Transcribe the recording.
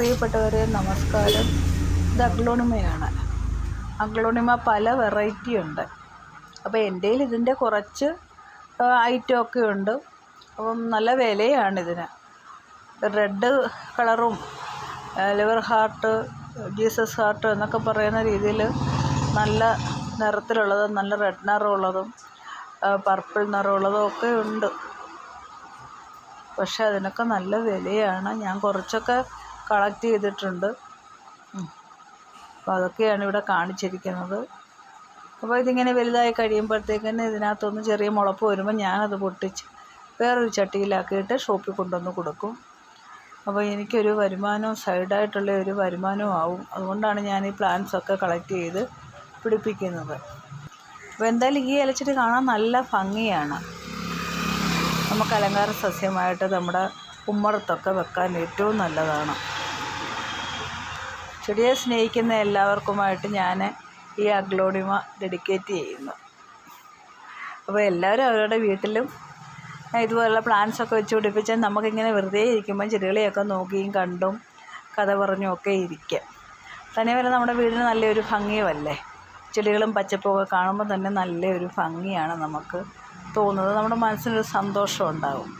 പ്രിയപ്പെട്ടവരെ നമസ്കാരം. ഇത് അഗ്ലോണിമയാണ്. അഗ്ലോണിമ പല വെറൈറ്റി ഉണ്ട്. അപ്പോൾ എൻ്റെ കയ്യിൽ ഇതിൻ്റെ കുറച്ച് ഐറ്റമൊക്കെ ഉണ്ട്. അപ്പം നല്ല വിലയാണിതിന്. റെഡ് കളറും ലിവർ ഹാർട്ട്, ജീസസ് ഹാർട്ട് എന്നൊക്കെ പറയുന്ന രീതിയിൽ നല്ല നിറത്തിലുള്ളതും നല്ല റെഡ് നിറമുള്ളതും പർപ്പിൾ നിറമുള്ളതും ഒക്കെ ഉണ്ട്. പക്ഷെ അതിനൊക്കെ നല്ല വിലയാണ്. ഞാൻ കുറച്ചൊക്കെ കളക്ട് ചെയ്തിട്ടുണ്ട്. അപ്പോൾ അതൊക്കെയാണ് ഇവിടെ കാണിച്ചിരിക്കുന്നത്. അപ്പോൾ ഇതിങ്ങനെ വലുതായി കഴിയുമ്പോഴത്തേക്കിന് ഇതിനകത്തൊന്ന് ചെറിയ മുളപ്പ് വരുമ്പോൾ ഞാനത് പൊട്ടിച്ച് വേറൊരു ചട്ടിയിലാക്കിയിട്ട് ഷോപ്പിൽ കൊണ്ടുവന്ന് കൊടുക്കും. അപ്പോൾ എനിക്കൊരു വരുമാനവും സൈഡായിട്ടുള്ള ഒരു വരുമാനവും ആവും. അതുകൊണ്ടാണ് ഞാൻ ഈ പ്ലാന്റ്സൊക്കെ കളക്ട് ചെയ്ത് പിടിപ്പിക്കുന്നത്. അപ്പോൾ എന്തായാലും ഈ ഇലച്ചെടി കാണാൻ നല്ല ഭംഗിയാണ്. നമുക്ക് അലങ്കാര സസ്യമായിട്ട് നമ്മുടെ ഉമ്മറത്തൊക്കെ വെക്കാൻ ഏറ്റവും നല്ലതാണ്. ചെടിയെ സ്നേഹിക്കുന്ന എല്ലാവർക്കുമായിട്ട് ഞാൻ ഈ അഗ്ലോണിമ ഡെഡിക്കേറ്റ് ചെയ്യുന്നു. അപ്പോൾ എല്ലാവരും അവരുടെ വീട്ടിലും ഇതുപോലുള്ള പ്ലാന്റ്സൊക്കെ വെച്ച് പിടിപ്പിച്ചാൽ നമുക്കിങ്ങനെ വെറുതെ ഇരിക്കുമ്പോൾ ചെടികളെയൊക്കെ നോക്കിയും കണ്ടും കഥ പറഞ്ഞും ഒക്കെ ഇരിക്കാം. തനിമല്ല നമ്മുടെ വീടിന് നല്ലൊരു ഭംഗിയുമല്ലേ. ചെടികളും പച്ചപ്പൊക്കെ കാണുമ്പോൾ തന്നെ നല്ലൊരു ഭംഗിയാണ് നമുക്ക് തോന്നുന്നത്. നമ്മുടെ മനസ്സിനൊരു സന്തോഷം ഉണ്ടാകും.